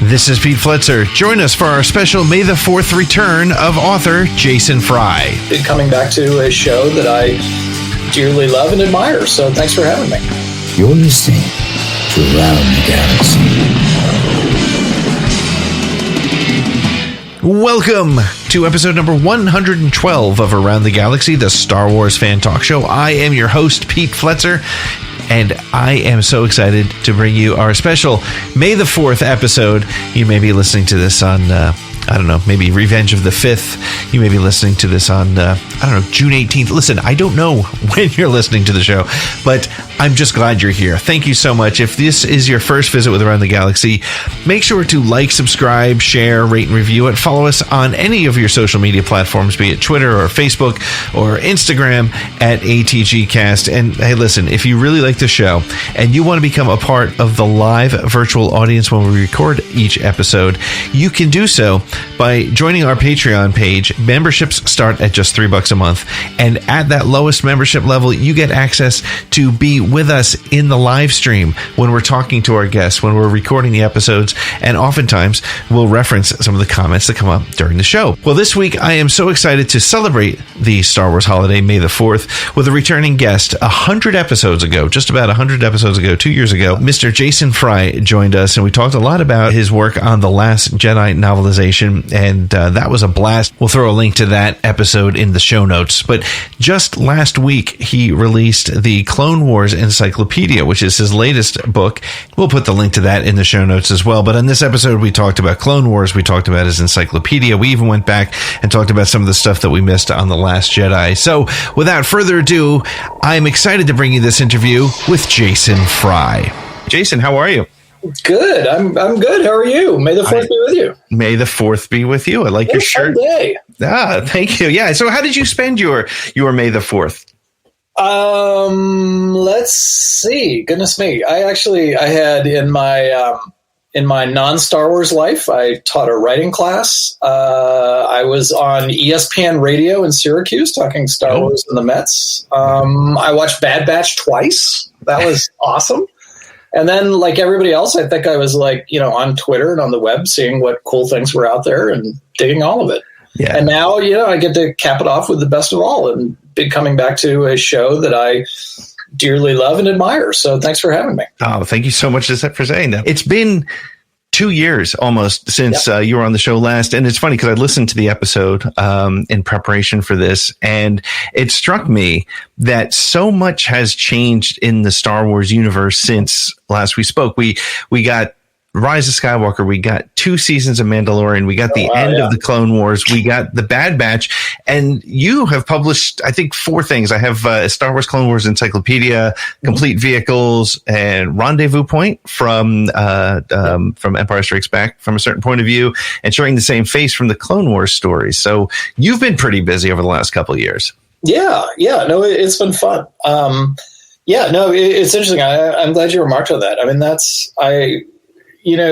This is Pete Fletzer. Join us for our special May the 4th return of author Jason Fry. Coming back to a show that I dearly love and admire, so thanks for having me. You're listening to Around the Galaxy. Welcome to episode number 112 of Around the Galaxy, the Star Wars fan talk show. I am your host, Pete Fletzer, and I am so excited to bring you our special May the 4th episode. You may be listening to this on, maybe Revenge of the 5th. You may be listening to this on, June 18th. Listen, I don't know when you're listening to the show, but I'm just glad you're here. Thank you so much. If this is your first visit with Around the Galaxy, make sure to like, subscribe, share, rate, and review it. Follow us on any of your social media platforms, be it Twitter or Facebook or Instagram at ATGcast. And hey, listen, if you really like the show and you want to become a part of the live virtual audience when we record each episode, you can do so by joining our Patreon page. Memberships start at just $3 a month. And at that lowest membership level, you get access to be with us in the live stream when we're talking to our guests, when we're recording the episodes, and oftentimes we'll reference some of the comments that come up during the show. Well, this week I am so excited to celebrate the Star Wars holiday, May the 4th, with a returning guest. 100 episodes ago, just about 100 episodes ago, 2 years ago, Mr. Jason Fry joined us, and we talked a lot about his work on the Last Jedi novelization, and that was a blast. We'll throw a link to that episode in the show notes. But just last week, he released the Clone Wars Encyclopedia, which is his latest book. We'll put the link to that in the show notes as well. But in this episode, we talked about Clone Wars. We talked about his Encyclopedia. We even went back and talked about some of the stuff that we missed on The Last Jedi. So without further ado, I'm excited to bring you this interview with Jason Fry. Jason, how are you? Good. I'm good. How are you? May the 4th be with you. May the 4th be with you. I like your shirt. Day. Thank you. Yeah. So how did you spend your May the 4th? Let's see. Goodness me. I had in my non-Star Wars life, I taught a writing class. I was on ESPN radio in Syracuse talking Star Wars and the Mets. I watched Bad Batch twice. That was awesome. And then, like everybody else, I think I was on Twitter and on the web, seeing what cool things were out there and digging all of it. Yeah. And now, I get to cap it off with the best of all and be coming back to a show that I dearly love and admire. So thanks for having me. Oh, thank you so much for saying that. It's been 2 years almost since you were on the show last. And it's funny because I listened to the episode in preparation for this, and it struck me that so much has changed in the Star Wars universe since last we spoke. We got Rise of Skywalker, we got 2 seasons of Mandalorian, we got the end of the Clone Wars, we got the Bad Batch, and you have published, I think, 4 things. I have Star Wars Clone Wars Encyclopedia, Complete Vehicles, and Rendezvous Point from Empire Strikes Back from a certain point of view, and showing the same face from the Clone Wars stories. So you've been pretty busy over the last couple of years. Yeah, no, it's been fun. It's interesting. I'm glad you remarked on that. I mean,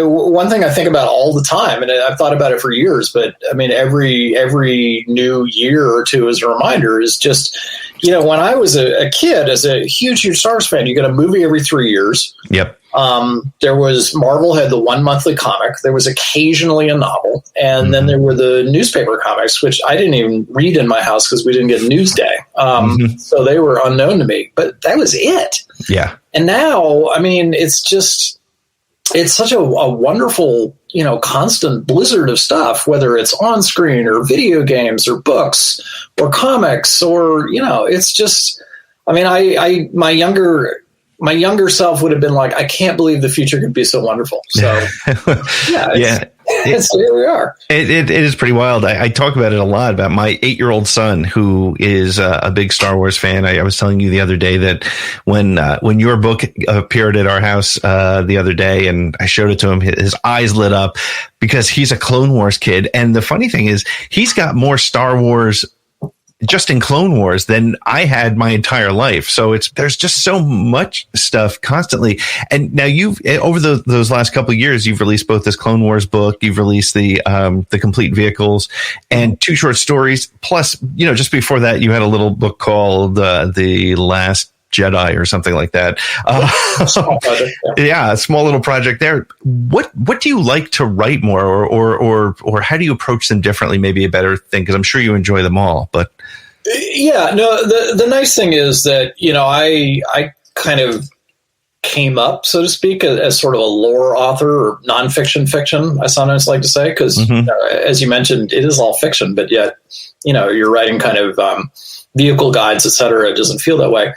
one thing I think about all the time, and I've thought about it for years, but I mean, every new year or two as a reminder is just, when I was a kid, as a huge Star Wars fan, you get a movie every 3 years. Yep. Marvel had the 1 monthly comic. There was occasionally a novel. And then there were the newspaper comics, which I didn't even read in my house because we didn't get Newsday. So they were unknown to me, but that was it. Yeah. And now, I mean, it's such a wonderful, constant blizzard of stuff, whether it's on screen or video games or books or comics or, it's just, I mean, my younger self would have been like, I can't believe the future could be so wonderful. So here we are. It is pretty wild. I talk about it a lot about my 8-year-old son, who is a big Star Wars fan. I was telling you the other day that when your book appeared at our house the other day, and I showed it to him, his eyes lit up because he's a Clone Wars kid. And the funny thing is, he's got more Star Wars just in Clone Wars than I had my entire life. So there's just so much stuff constantly. And now you've, over those last couple of years, you've released both this Clone Wars book, you've released the Complete Vehicles and 2 short stories. Plus, just before that, you had a little book called The Last Jedi or something like that. Small project, yeah, a small little project there. What do you like to write more, or how do you approach them differently? Maybe a better thing, because I'm sure you enjoy them all. But yeah, no, the nice thing is that, I kind of came up, so to speak, as sort of a lore author or nonfiction fiction, I sometimes like to say, because as you mentioned, it is all fiction, but yet, you're writing kind of vehicle guides, et cetera. It doesn't feel that way.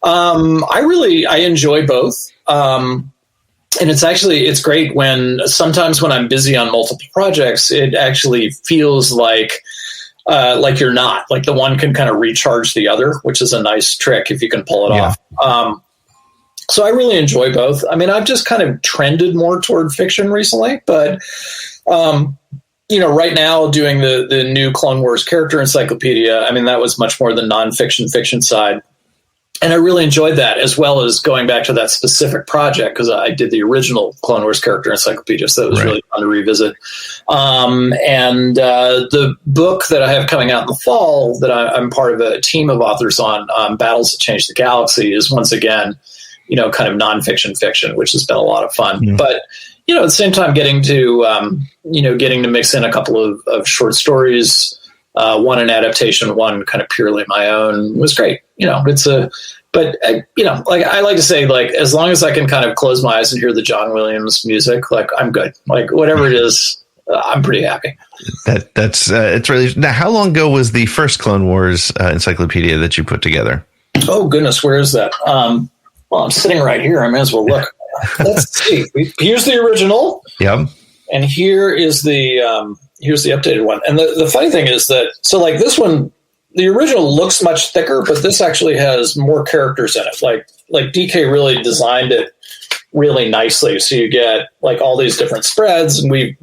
I enjoy both. And it's great sometimes when I'm busy on multiple projects, it actually feels like you're not, like the one can kind of recharge the other, which is a nice trick if you can pull it off. So I really enjoy both. I mean, I've just kind of trended more toward fiction recently, but, right now doing the new Clone Wars character encyclopedia, I mean, that was much more the nonfiction fiction side. And I really enjoyed that, as well as going back to that specific project, because I did the original Clone Wars character encyclopedia, so that was really fun to revisit. And the book that I have coming out in the fall that I'm part of a team of authors on, Battles That Change the Galaxy, is once again, kind of nonfiction fiction, which has been a lot of fun. Mm. But, at the same time, getting to mix in a couple of short stories, one an adaptation, one kind of purely my own, was great. I like to say, like, as long as I can kind of close my eyes and hear the John Williams music, like, I'm good. Like, whatever it is, I'm pretty happy. That's it's really. Now, how long ago was the first Clone Wars encyclopedia that you put together? Oh goodness, where is that? Well, I'm sitting right here. I may as well look. Let's see. Here's the original. Yep. And here is here's the updated one. And the funny thing is that, so like this one, the original looks much thicker, but this actually has more characters in it. Like DK really designed it really nicely. So you get like all these different spreads, and we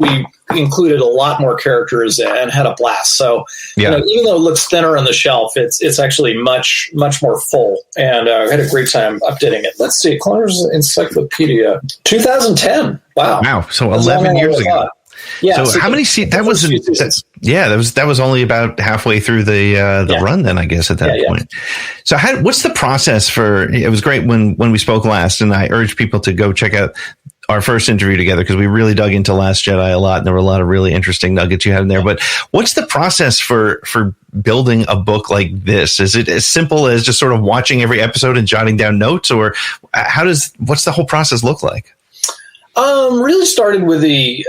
included a lot more characters and had a blast. So even though it looks thinner on the shelf, it's actually much, much more full. And I had a great time updating it. Let's see, Clone Wars Encyclopedia, 2010. Wow. So 11 years ago. Yeah. So how many seasons? That was only about halfway through the run then, I guess, at that point. So what's the process for? It was great when we spoke last, and I urged people to go check out our first interview together, because we really dug into Last Jedi a lot, and there were a lot of really interesting nuggets you had in there. But what's the process for building a book like this? Is it as simple as just sort of watching every episode and jotting down notes, or what's the whole process look like? Really started with the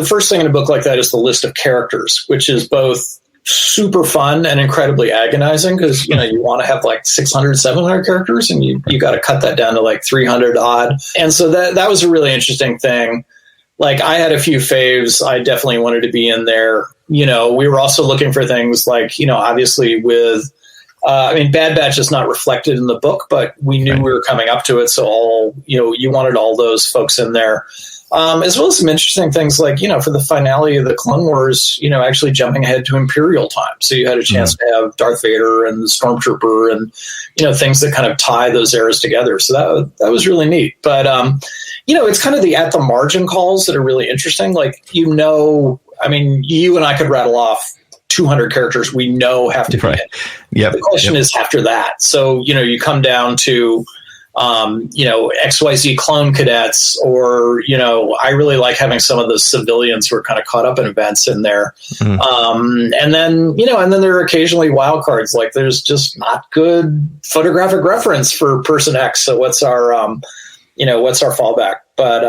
first thing in a book like that is the list of characters, which is both super fun and incredibly agonizing, because, you want to have like 600, 700 characters, and you got to cut that down to like 300 odd. And so that was a really interesting thing. Like, I had a few faves. I definitely wanted to be in there. We were also looking for things like, obviously with, Bad Batch is not reflected in the book, but we knew we were coming up to it. So you wanted all those folks in there, as well as some interesting things like, for the finale of the Clone Wars, actually jumping ahead to Imperial time. So you had a chance to have Darth Vader and the Stormtrooper and, things that kind of tie those eras together. So that was really neat. But, it's kind of the at the margin calls that are really interesting. Like, you and I could rattle off 200 characters we know have to be in. Yep. The question is after that. So, you come down to, XYZ clone cadets, or, I really like having some of the civilians who are kind of caught up in events in there. Mm-hmm. And then there are occasionally wild cards. Like, there's just not good photographic reference for person X. So what's our fallback? But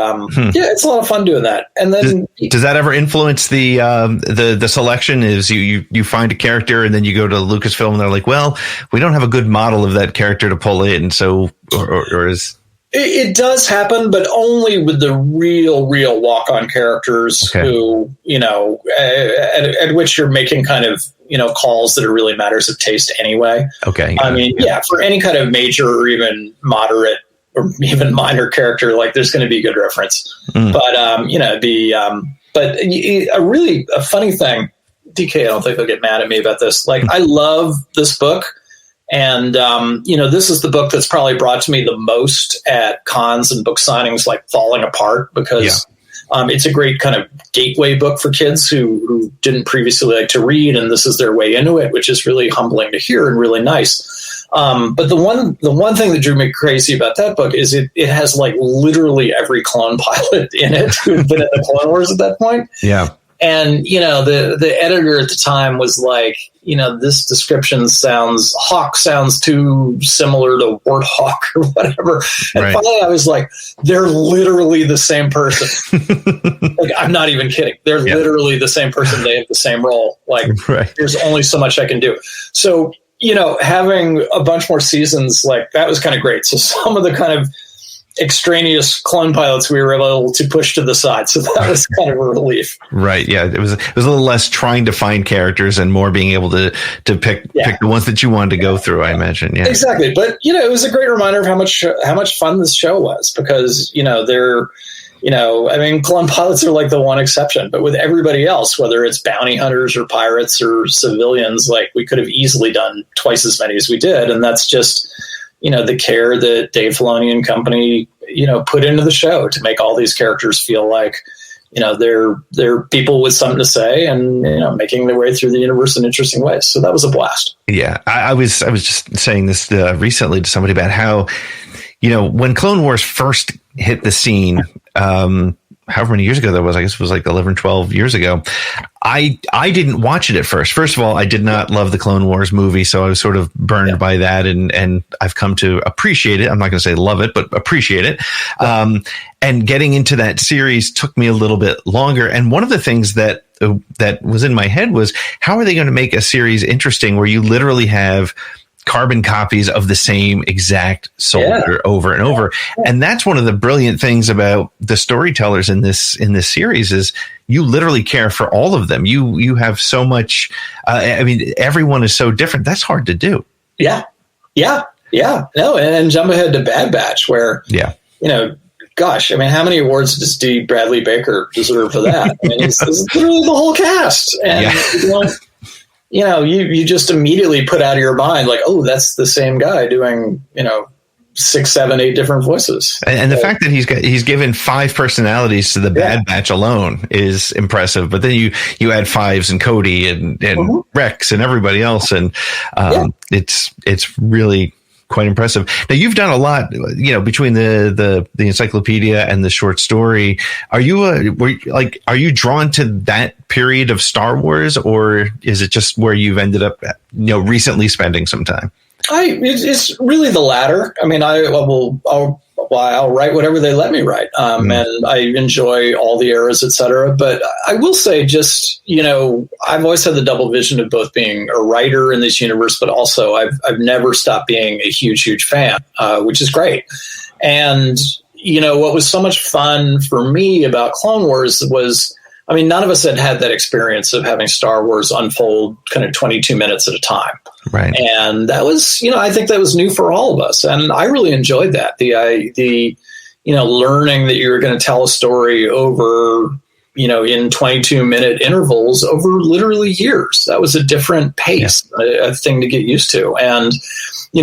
it's a lot of fun doing that. And then does that ever influence the selection? Is you find a character and then you go to Lucasfilm and they're like, well, we don't have a good model of that character to pull in, so or is it does happen, but only with the real walk-on characters who at which you're making kind of calls that are really matters of taste anyway. Okay, for any kind of major or even moderate or even minor character, like, there's going to be a good reference. But a funny thing, DK, I don't think they'll get mad at me about this. Like, I love this book, and this is the book that's probably brought to me the most at cons and book signings, like Falling Apart, because it's a great kind of gateway book for kids who didn't previously like to read, and this is their way into it, which is really humbling to hear and really nice. But the one thing that drew me crazy about that book is it has like literally every clone pilot in it who'd been in the Clone Wars at that point. Yeah. And, the editor at the time was like, this description Hawk sounds too similar to Warthog or whatever. And finally I was like, they're literally the same person. Like, I'm not even kidding. They're literally the same person. They have the same role. Like, there's only so much I can do. So, having a bunch more seasons, like, that was kind of great. So some of the kind of extraneous clone pilots we were able to push to the side, so that was kind of a relief. Right. Yeah. It was a little less trying to find characters and more being able to pick the ones that you wanted to go through, I imagine. Yeah, exactly. But it was a great reminder of how much fun this show was, because clone pilots are like the one exception, but with everybody else, whether it's bounty hunters or pirates or civilians, like, we could have easily done twice as many as we did. And that's just the care that Dave Filoni and company, put into the show to make all these characters feel like, they're people with something to say and, making their way through the universe in interesting ways. So that was a blast. Yeah. I was just saying this recently to somebody about how, when Clone Wars first hit the scene, however many years ago that was, I guess it was like 11, 12 years ago. I didn't watch it at first. First of all, I did not love the Clone Wars movie, so I was sort of burned by that, and I've come to appreciate it. I'm not going to say love it, but appreciate it. And getting into that series took me a little bit longer. And one of the things that was in my head was, how are they going to make a series interesting where you literally have carbon copies of the same exact soldier over and over? And that's one of the brilliant things about the storytellers in this series is you literally care for all of them. You have so much. Everyone is so different. That's hard to do. Yeah. No, and jump ahead to Bad Batch, where gosh, how many awards does D. Bradley Baker deserve for that? It's literally the whole cast, and you just immediately put out of your mind, like, oh, that's the same guy doing, 6, 7, 8 different voices. And the fact that he's given 5 personalities to the Bad Batch alone is impressive. But then you add Fives and Cody and Rex and everybody else. And it's really quite impressive. Now, you've done a lot, between the encyclopedia and the short story. Are you drawn to that period of Star Wars, or is it just where you've ended up, recently spending some time? It's really the latter. I'll write whatever they let me write. And I enjoy all the eras, etc. But I will say, just, I've always had the double vision of both being a writer in this universe, but also I've never stopped being a huge, huge fan, which is great. And, what was so much fun for me about Clone Wars was, none of us had that experience of having Star Wars unfold kind of 22 minutes at a time. Right. And that was, I think that was new for all of us. And I really enjoyed that. The learning that you're going to tell a story over, in 22-minute intervals over literally years. That was a different pace, a thing to get used to. And,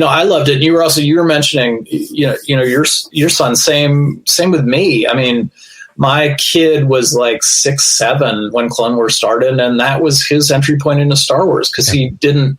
I loved it. You were mentioning, your son, same with me. My kid was like 6, 7 when Clone Wars started, and that was his entry point into Star Wars, because he didn't.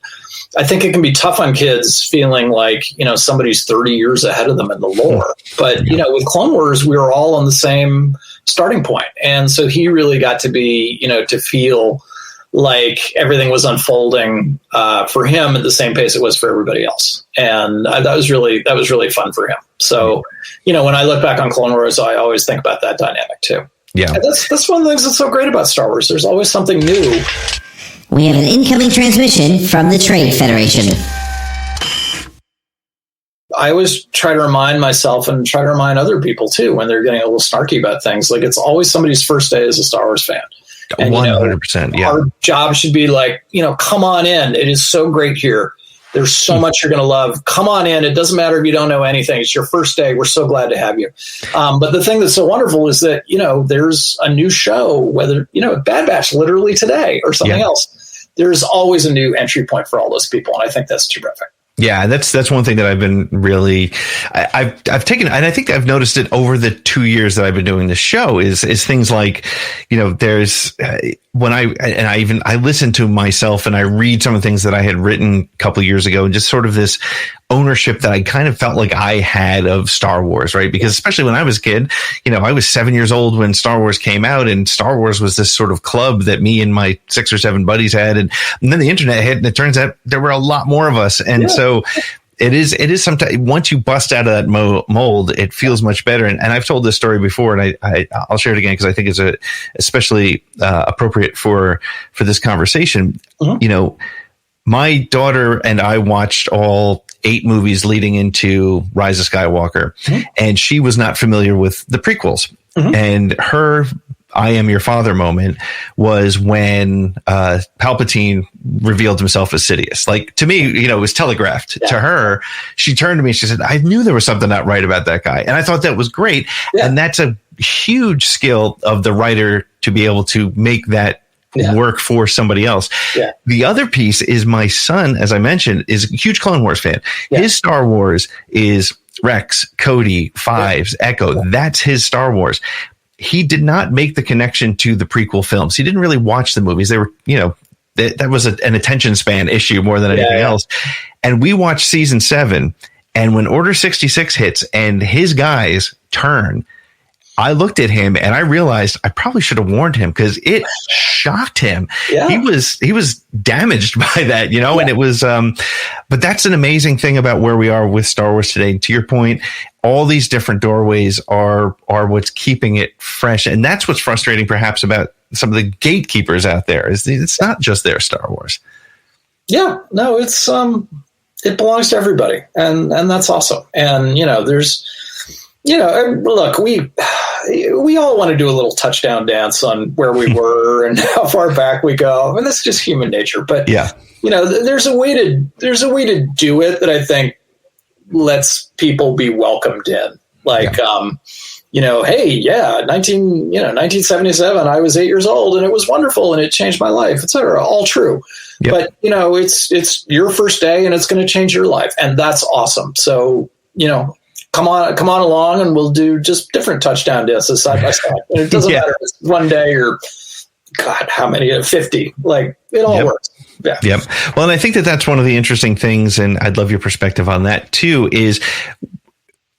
I think it can be tough on kids feeling like, somebody's 30 years ahead of them in the lore. But, with Clone Wars, we were all on the same starting point. And so he really got to be, to feel like everything was unfolding for him at the same pace it was for everybody else. And that was really fun for him. So, when I look back on Clone Wars, I always think about that dynamic too. Yeah. And that's one of the things that's so great about Star Wars. There's always something new. We have an incoming transmission from the Trade Federation. I always try to remind myself and try to remind other people too when they're getting a little snarky about things. Like, it's always somebody's first day as a Star Wars fan. And, 100%. Our job should be like, come on in. It is so great here. There's so much you're going to love. Come on in. It doesn't matter if you don't know anything. It's your first day. We're so glad to have you. But the thing that's so wonderful is that, there's a new show, whether, Bad Batch literally today or something else. There's always a new entry point for all those people. And I think that's terrific. Yeah, that's one thing that I've been really, I've taken, and I think I've noticed it over the 2 years that I've been doing this show is things like, there's, when I listen to myself and I read some of the things that I had written a couple of years ago, and just sort of this ownership that I kind of felt like I had of Star Wars, right? Because especially when I was a kid, I was 7 years old when Star Wars came out, and Star Wars was this sort of club that me and my 6 or 7 buddies had. And then the internet hit, and it turns out there were a lot more of us. And so it is sometimes, once you bust out of that mold, it feels much better. And I've told this story before, and I'll share it again because I think it's especially appropriate for this conversation. Mm-hmm. My daughter and I watched all 8 movies leading into Rise of Skywalker, mm-hmm. and she was not familiar with the prequels. Mm-hmm. And her I am your father moment was when Palpatine revealed himself as Sidious. Like, to me, it was telegraphed. To her, she turned to me and she said, I knew there was something not right about that guy. And I thought that was great. Yeah. And that's a huge skill of the writer to be able to make that work for somebody else. Yeah. The other piece is my son, as I mentioned, is a huge Clone Wars fan. Yeah. His Star Wars is Rex, Cody, Fives, Echo. Yeah. That's his Star Wars. He did not make the connection to the prequel films. He didn't really watch the movies. They were, that was an attention span issue more than anything else. And we watched season 7. And when Order 66 hits and his guys turn, I looked at him and I realized I probably should have warned him, because it shocked him. Yeah. He was damaged by that, and it was, but that's an amazing thing about where we are with Star Wars today. To your point, all these different doorways are what's keeping it fresh. And that's what's frustrating perhaps about some of the gatekeepers out there, is it's not just their Star Wars. Yeah, no, it's, it belongs to everybody. And that's awesome. And, there's, look, we all want to do a little touchdown dance on where we were and how far back we go. I mean, that's just human nature. But there's a way to do it that I think lets people be welcomed in. Like, hey, 1977, I was 8 years old and it was wonderful and it changed my life, etc. All true. Yep. But it's your first day and it's going to change your life, and that's awesome. So come on along, and we'll do just different touchdown dances side by side. And it doesn't matter if it's one day or, God, how many? 50. Like, it all works. Yeah. Yep. Well, and I think that's one of the interesting things, and I'd love your perspective on that too, is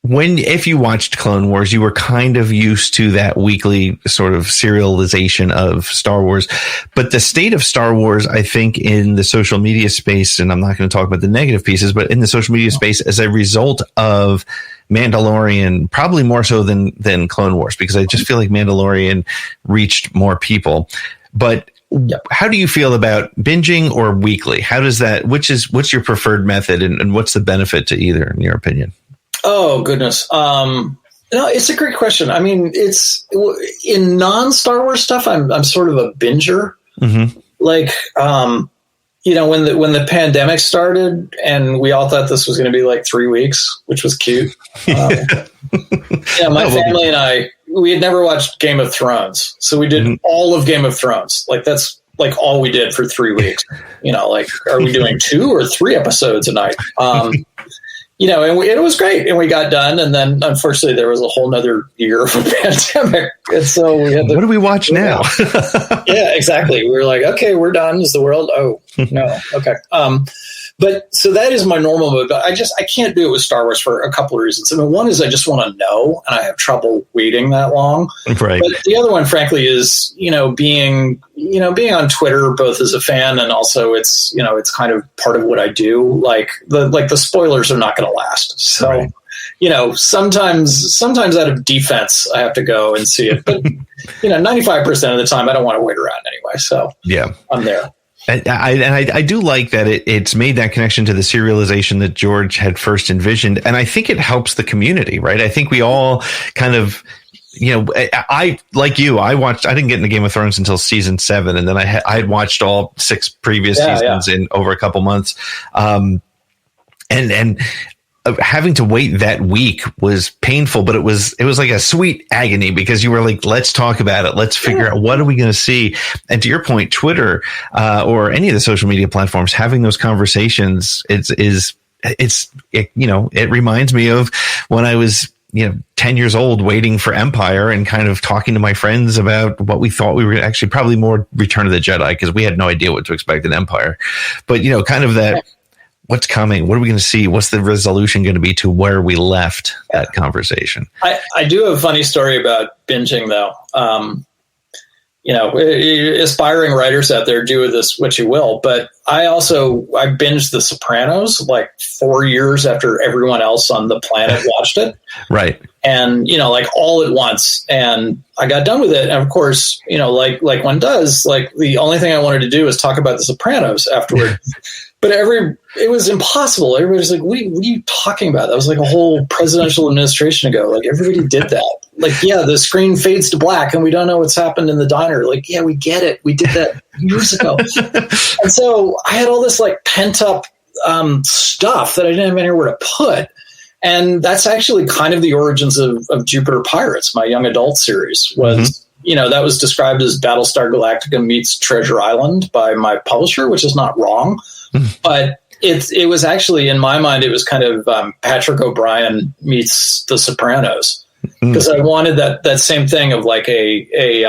if you watched Clone Wars, you were kind of used to that weekly sort of serialization of Star Wars. But the state of Star Wars, I think, in the social media space, and I'm not going to talk about the negative pieces, but in the social media space as a result of Mandalorian, probably more so than Clone Wars, because I just feel like Mandalorian reached more people. But how do you feel about binging or weekly? How does that, what's your preferred method, and what's the benefit to either, in your opinion? Oh, goodness. No, it's a great question. I mean, it's in non-Star Wars stuff, I'm sort of a binger. Mm-hmm. Like, when the pandemic started and we all thought this was going to be like 3 weeks, which was cute. My family and I, we had never watched Game of Thrones. So we did all of Game of Thrones. Like, that's like all we did for 3 weeks. Are we doing 2 or 3 episodes a night? And it was great, and we got done, and then unfortunately there was a whole nother year of a pandemic, and so we had what do we watch now? Yeah, exactly. We were like, okay, we're done. Is the world? Oh no, okay. But so that is my normal mode. But I can't do it with Star Wars for a couple of reasons. I mean, one is I just want to know, and I have trouble waiting that long. Right. But the other one, frankly, is being on Twitter, both as a fan and also it's kind of part of what I do. Like the spoilers are not going to last. So, right. Sometimes out of defense, I have to go and see it. But 95% of the time, I don't want to wait around anyway. So I'm there. And I do like that it's made that connection to the serialization that George had first envisioned. And I think it helps the community, right? I think we all kind of, I like you, I didn't get into Game of Thrones until season 7. And then I had watched all 6 previous seasons in over a couple months. And having to wait that week was painful, but it was like a sweet agony, because you were like, let's talk about it. Let's figure out, what are we going to see? And to your point, Twitter, or any of the social media platforms, having those conversations, it reminds me of when I was 10 years old waiting for Empire and kind of talking to my friends about what we thought we were actually probably more Return of the Jedi, because we had no idea what to expect in Empire. But, kind of that, what's coming? What are we going to see? What's the resolution going to be to where we left that conversation? I do have a funny story about binging, though. Aspiring writers out there, do with this what you will. But I binged The Sopranos like 4 years after everyone else on the planet watched it. Right. And, all at once. And I got done with it. And of course, like one does, like the only thing I wanted to do was talk about The Sopranos afterward. But it was impossible. Everybody's like, what are you talking about? That was like a whole presidential administration ago. Like, everybody did that. Like, yeah, the screen fades to black and we don't know what's happened in the diner. Like, yeah, we get it. We did that years ago. And so I had all this like pent up stuff that I didn't have anywhere to put. And that's actually kind of the origins of Jupiter Pirates, my young adult series was, that was described as Battlestar Galactica meets Treasure Island by my publisher, which is not wrong. But it was actually, in my mind, it was kind of Patrick O'Brien meets The Sopranos, because I wanted that same thing of like a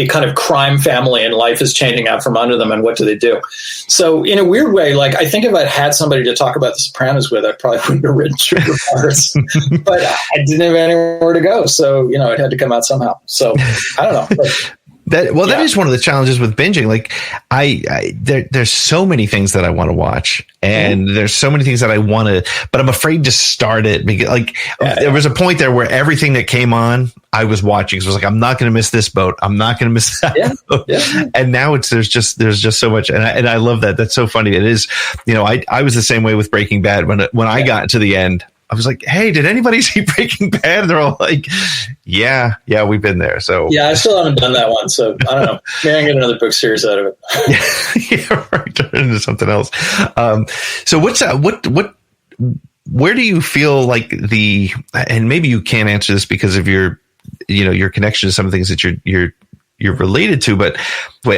kind of crime family and life is changing out from under them, and what do they do? So in a weird way, like I think if I'd had somebody to talk about The Sopranos with, I probably wouldn't have written Trigger Pirates, but I didn't have anywhere to go, so it had to come out somehow. So I don't know. But, that is one of the challenges with binging. Like there's so many things that I want to watch, and there's so many things that I want to, but I'm afraid to start it because there was a point there where everything that came on, I was watching. So it was like, I'm not going to miss this boat. I'm not going to miss that boat. Yeah. And now there's just so much. And I love that. That's so funny. It is, I was the same way with Breaking Bad. When I got to the end, I was like, hey, did anybody see Breaking Bad? And they're all like, yeah, we've been there. So yeah, I still haven't done that one. So I don't know. Maybe I can get another book series out of it. yeah, right. Turn into something else. So where do you feel like and maybe you can't answer this because of your connection to some of the things that you're related to, but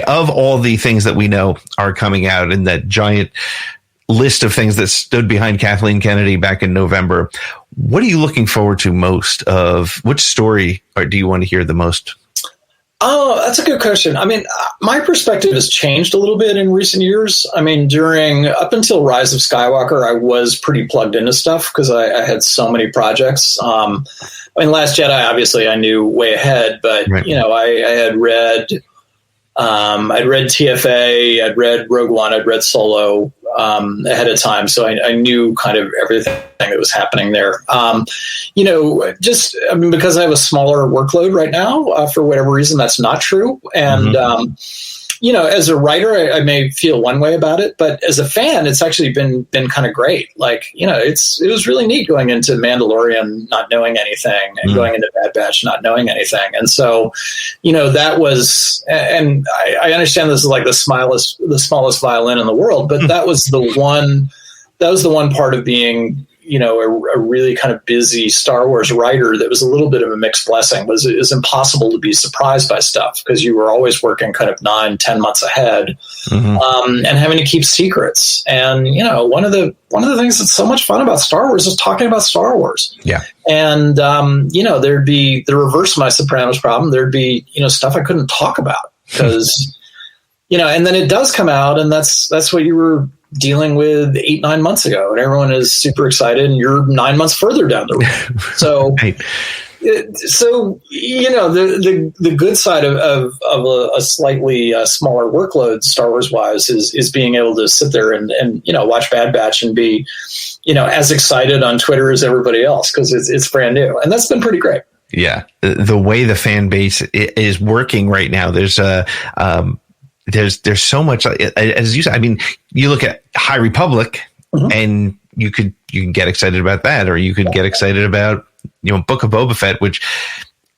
of all the things that we know are coming out in that giant list of things that stood behind Kathleen Kennedy back in November, what are you looking forward to most of? Which story do you want to hear the most? Oh, that's a good question. I mean, my perspective has changed a little bit in recent years. I mean, up until Rise of Skywalker, I was pretty plugged into stuff because I had so many projects. Last Jedi, obviously, I knew way ahead, but right. I had read. I'd read TFA, I'd read Rogue One, I'd read Solo ahead of time, so I knew kind of everything that was happening there. Because I have a smaller workload right now, for whatever reason, that's not true. And as a writer, I may feel one way about it, but as a fan, it's actually been kind of great. Like, it was really neat going into Mandalorian not knowing anything and going into Bad Batch not knowing anything. And so, that was, and I understand this is like the smallest violin in the world, but that was the one part of being, a really kind of busy Star Wars writer that was a little bit of a mixed blessing. It was impossible to be surprised by stuff because you were always working kind of 9-10 months ahead, and having to keep secrets. And, one of the things that's so much fun about Star Wars is talking about Star Wars. Yeah. And, there'd be the reverse of my Sopranos problem. There'd be, stuff I couldn't talk about because, and then it does come out, and that's what you were dealing with 8-9 months ago, and everyone is super excited, and you're 9 months further down the road. So, right. The good side of a slightly smaller workload, Star Wars wise, is being able to sit there and watch Bad Batch and be, as excited on Twitter as everybody else because it's brand new, and that's been pretty great. Yeah, the way the fan base is working right now, there's so much, as you said. I mean, you look at High Republic, and you can get excited about that, or you could get excited about Book of Boba Fett, which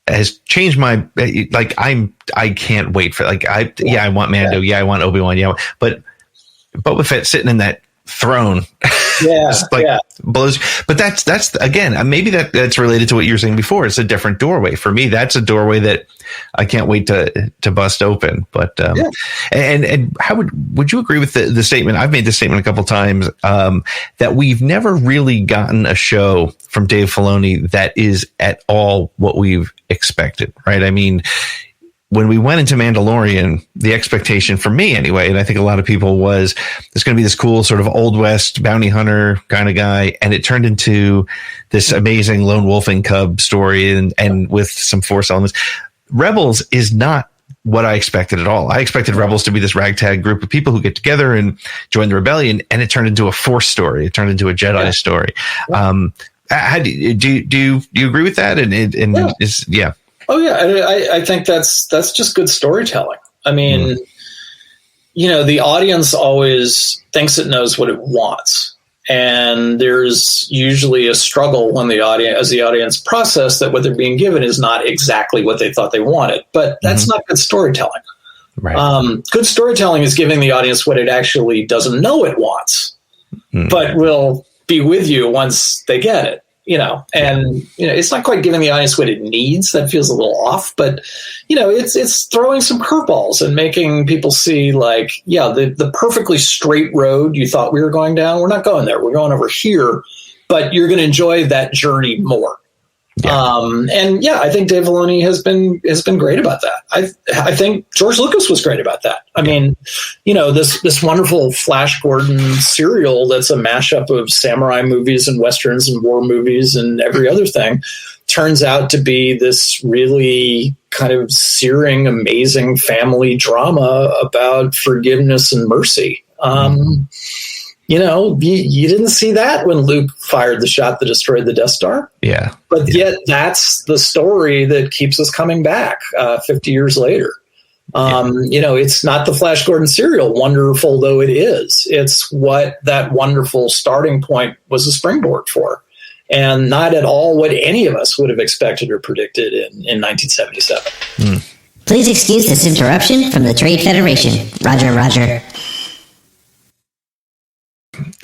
has changed my I can't wait for I want Mando, I want Obi-Wan, but Boba Fett sitting in that throne. Yeah, Just like blows. But that's again, maybe that's related to what you were saying before. It's a different doorway for me. That's a doorway that I can't wait to bust open. But and how would you agree with the statement? I've made this statement a couple times, that we've never really gotten a show from Dave Filoni that is at all what we've expected, right? I mean, when we went into Mandalorian, the expectation for me anyway, and I think a lot of people, was there's going to be this cool sort of Old West bounty hunter kind of guy. And it turned into this amazing lone wolfing cub story and with some Force elements. Rebels is not what I expected at all. I expected Rebels to be this ragtag group of people who get together and join the rebellion. And it turned into a Force story. It turned into a Jedi story. How do you agree with that? Oh yeah, I think that's just good storytelling. I mean, the audience always thinks it knows what it wants, and there's usually a struggle when the audience process that what they're being given is not exactly what they thought they wanted. But that's not good storytelling. Right. Good storytelling is giving the audience what it actually doesn't know it wants, but will be with you once they get it. It's not quite giving the audience what it needs. That feels a little off, but it's throwing some curveballs and making people see the perfectly straight road you thought we were going down. We're not going there. We're going over here, but you're going to enjoy that journey more. Yeah. I think Dave Filoni has been great about that. I think George Lucas was great about that. I mean, this wonderful Flash Gordon serial that's a mashup of samurai movies and westerns and war movies and every other thing turns out to be this really kind of searing, amazing family drama about forgiveness and mercy. You didn't see that when Luke fired the shot that destroyed the Death Star. Yeah. But yet that's the story that keeps us coming back 50 years later. It's not the Flash Gordon serial, wonderful though it is. It's what that wonderful starting point was a springboard for. And not at all what any of us would have expected or predicted in 1977. Please excuse this interruption from the Trade Federation. Roger.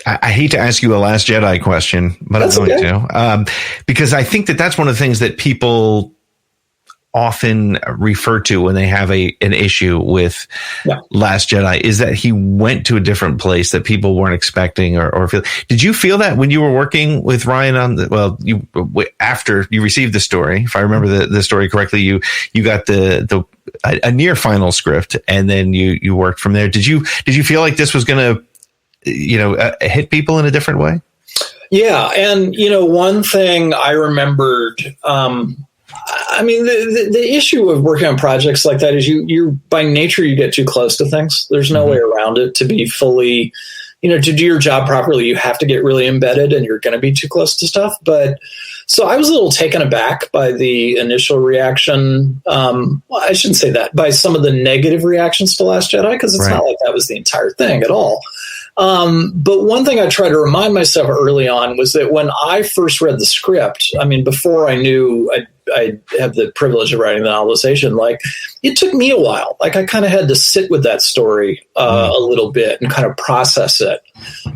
I hate to ask you a Last Jedi question, but that's I'm going to, because I think that's one of the things that people often refer to when they have an issue with Last Jedi, is that he went to a different place that people weren't expecting or feel. Did you feel that when you were working with Ryan on after you received the story? If I remember the story correctly, you got a near final script, and then you worked from there. Did you feel like this was going to hit people in a different way? Yeah. And, one thing I remembered, the issue of working on projects like that is you by nature, you get too close to things. There's no way around it. To be fully, to do your job properly, you have to get really embedded, and you're going to be too close to stuff. But so I was a little taken aback by the initial reaction. I shouldn't say that, by some of the negative reactions to Last Jedi, because it's not like that was the entire thing at all. But one thing I tried to remind myself early on was that when I first read the script, before I knew I had the privilege of writing the novelization, it took me a while. I kind of had to sit with that story a little bit and kind of process it.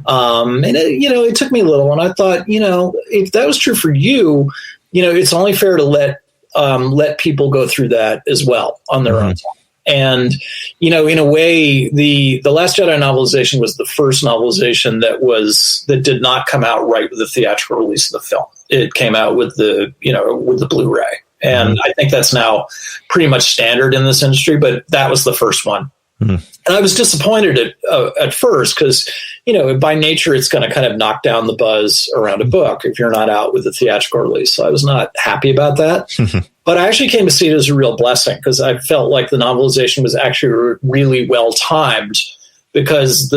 And it took me a little, and I thought, if that was true for you, it's only fair to let people go through that as well on their own time. And, in a way, the Last Jedi novelization was the first novelization that did not come out right with the theatrical release of the film. It came out with the Blu-ray. And I think that's now pretty much standard in this industry, but that was the first one. And I was disappointed at first because, by nature, it's going to kind of knock down the buzz around a book if you're not out with the theatrical release. So I was not happy about that. But I actually came to see it as a real blessing because I felt like the novelization was actually really well timed, because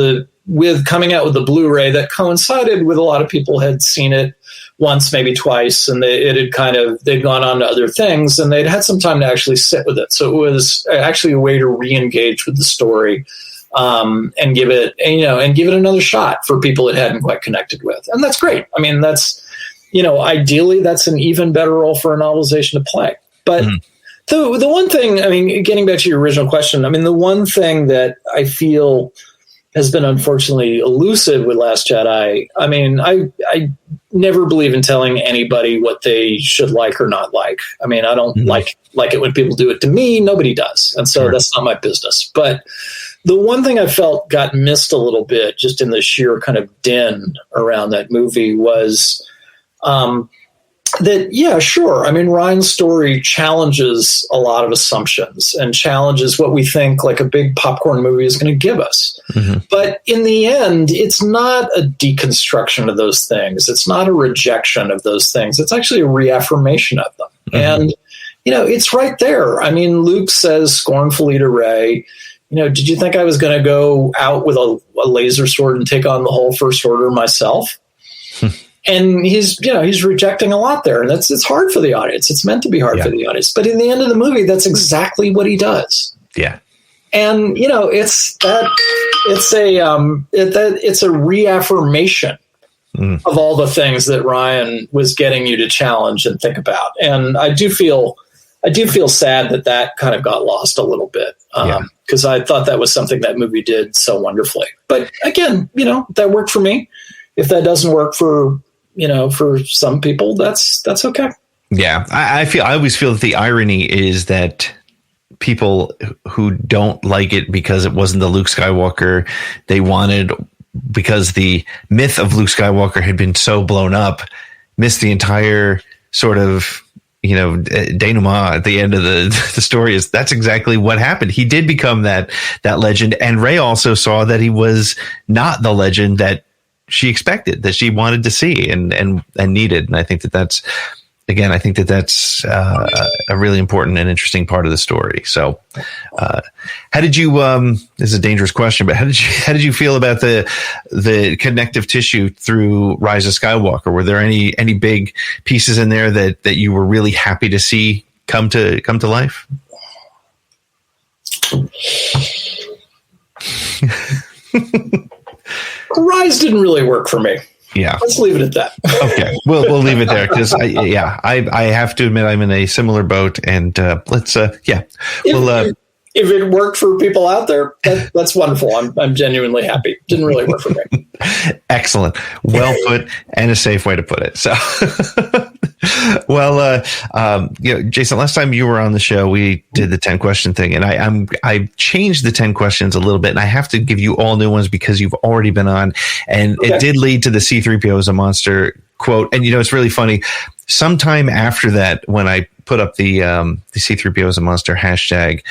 with coming out with the Blu-ray, that coincided with a lot of people had seen it once, maybe twice, and they'd gone on to other things, and they'd had some time to actually sit with it. So it was actually a way to re-engage with the story, and give it another shot for people it hadn't quite connected with. And that's great. That's, ideally that's an even better role for a novelization to play. But the one thing, getting back to your original question, the one thing that I feel has been unfortunately elusive with Last Jedi. I mean, I never believe in telling anybody what they should like or not like. I mean, I don't like it when people do it to me. Nobody does. And so that's not my business. But the one thing I felt got missed a little bit just in the sheer kind of din around that movie was that, yeah, sure. I mean, Ryan's story challenges a lot of assumptions and challenges what we think like a big popcorn movie is going to give us. But in the end, it's not a deconstruction of those things. It's not a rejection of those things. It's actually a reaffirmation of them. And, you know, it's right there. I mean, Luke says scornfully to Rey, you know, did you think I was going to go out with a laser sword and take on the whole First Order myself? And he's rejecting a lot there. And it's hard for the audience. It's meant to be hard for the audience. But in the end of the movie, that's exactly what he does. Yeah. And, you know, it's a reaffirmation of all the things that Ryan was getting you to challenge and think about. And I do feel sad that kind of got lost a little bit. Because I thought that was something that movie did so wonderfully. But again, you know, that worked for me. If that doesn't work for some people, that's okay. Yeah. I always feel that the irony is that people who don't like it because it wasn't the Luke Skywalker they wanted, because the myth of Luke Skywalker had been so blown up, missed the entire sort of, you know, denouement at the end of the story. Is that's exactly what happened. He did become that legend. And Rey also saw that he was not the legend that she expected, that she wanted to see and needed. And I think that's a really important and interesting part of the story. So, how did you, this is a dangerous question, but how did you feel about the connective tissue through Rise of Skywalker? Were there any big pieces in there that you were really happy to see come to life? Rise didn't really work for me. Yeah, let's leave it at that. Okay, we'll leave it there because I have to admit I'm in a similar boat, and if it worked for people out there, that's wonderful. I'm genuinely happy. Didn't really work for me. Excellent, well put, and a safe way to put it. So. Well, Jason, last time you were on the show, we did the 10 question thing, and I changed the 10 questions a little bit, and I have to give you all new ones because you've already been on, and it did lead to the C-3PO is a monster quote. And, you know, it's really funny. Sometime after that, when I put up the C-3PO is a monster hashtag,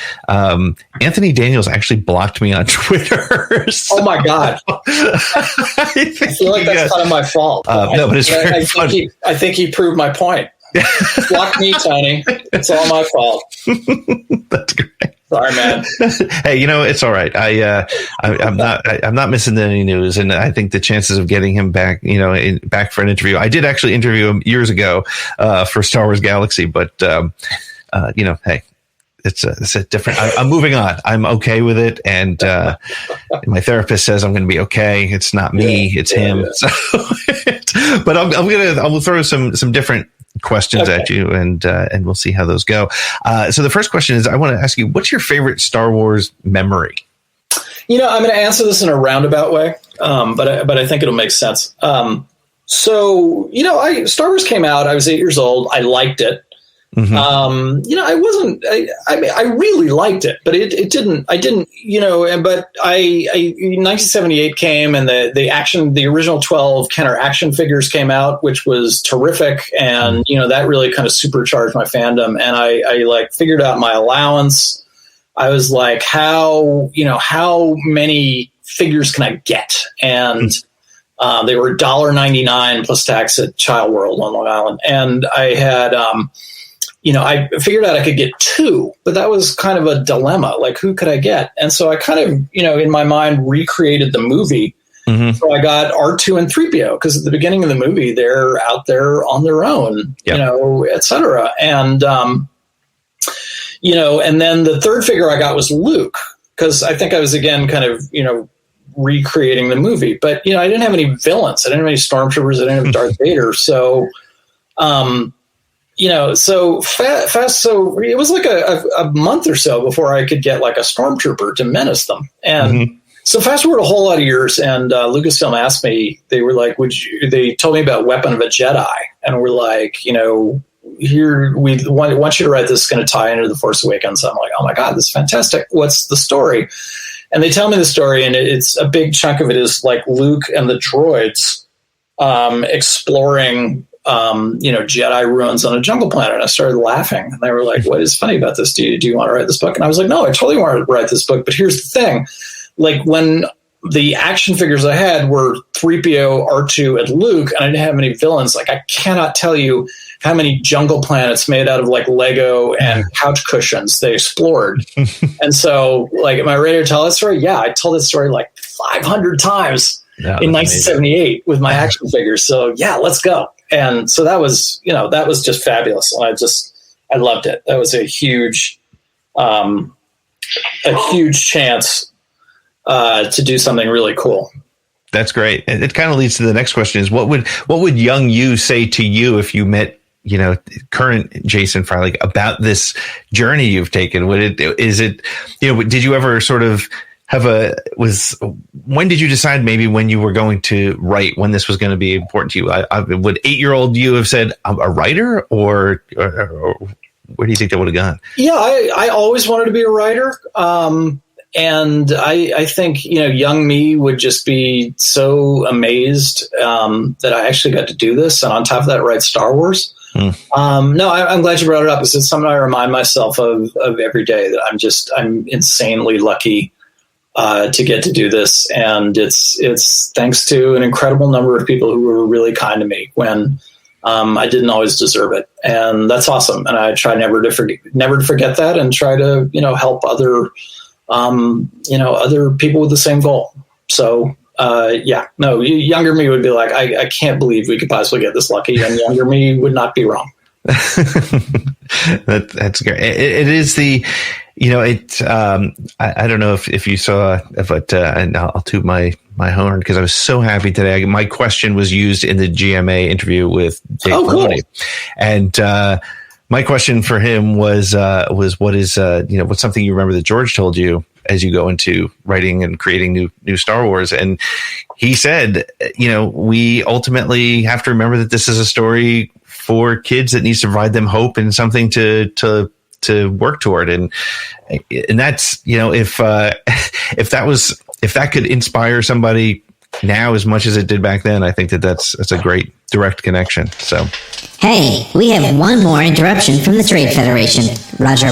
Anthony Daniels actually blocked me on Twitter. So, oh my God. I feel like that's kind of my fault. No, but it's very funny. I think he proved my point. Block me, Tony. It's all my fault. That's great. Sorry, man. Hey, you know, it's all right. I'm not missing any news, and I think the chances of getting him back, you know, back for an interview. I did actually interview him years ago for Star Wars Galaxy, but you know, hey, it's a different. I'm moving on. I'm okay with it, and my therapist says I'm going to be okay. It's not me, it's him. Yeah. So, but I will throw some different questions at you, and we'll see how those go. So the first question is, I want to ask you, what's your favorite Star Wars memory? You know, I'm going to answer this in a roundabout way, but I think it'll make sense. So, you know, Star Wars came out. I was 8 years old. I liked it. Mm-hmm. You know, I mean, I really liked it, but it didn't, you know, but 1978 came, and the original 12 Kenner action figures came out, which was terrific. And, you know, that really kind of supercharged my fandom. And I like figured out my allowance. I was like, how many figures can I get? And, they were $1.99 plus tax at Child World on Long Island. And I had, you know, I figured out I could get two, but that was kind of a dilemma. Like, who could I get? And so I kind of, you know, in my mind recreated the movie. Mm-hmm. So I got R2 and 3PO, because at the beginning of the movie, they're out there on their own, you know, et cetera. And, you know, and then the third figure I got was Luke, because I think I was, again, kind of, you know, recreating the movie. But, you know, I didn't have any villains. I didn't have any stormtroopers. I didn't have Darth Vader. So, you know, so fast. So it was like a month or so before I could get like a stormtrooper to menace them. And So fast forward a whole lot of years, and Lucasfilm asked me. They were like, They told me about Weapon of a Jedi, and we're like, here we want you to write this. It's going to tie into The Force Awakens. I'm like, oh my god, this is fantastic. What's the story? And they tell me the story, and it's a big chunk of it is like Luke and the droids exploring, Jedi ruins on a jungle planet. And I started laughing, and they were like, "What is funny about this? Do you want to write this book?" And I was like, "No, I totally want to write this book." But here's the thing: like when the action figures I had were 3PO, R2, and Luke, and I didn't have any villains. Like I cannot tell you how many jungle planets made out of like Lego and couch cushions they explored. And so, like, am I ready to tell that story? Yeah, I told that story like 500 times in 1978 with my action figures. So yeah, let's go. And so that was just fabulous. And I loved it. That was a huge chance to do something really cool. That's great. It kind of leads to the next question: is what would young you say to you if you met current Jason Fry about this journey you've taken? Did you ever sort of when did you decide maybe when you were going to write, when this was going to be important to you? Would 8-year-old you have said I'm a writer, or where do you think that would have gone? Yeah, I always wanted to be a writer. And I think, young me would just be so amazed that I actually got to do this. And on top of that, write Star Wars. No, I'm glad you brought it up. It's something I remind myself of every day, that I'm insanely lucky to get to do this. And it's thanks to an incredible number of people who were really kind to me when I didn't always deserve it. And that's awesome. And I try never to forget that, and try to, help other people with the same goal. So, younger me would be like, I can't believe we could possibly get this lucky, and younger me would not be wrong. That's great. It is the, I don't know if you saw, but and I'll toot my horn because I was so happy today. My question was used in the GMA interview with Dave Filoni, and my question for him was what is what's something you remember that George told you as you go into writing and creating new Star Wars? And he said, we ultimately have to remember that this is a story for kids that needs to provide them hope and something to work toward. And that's, if that could inspire somebody now as much as it did back then, I think that's a great direct connection. So, hey, we have one more interruption from the Trade Federation. Roger.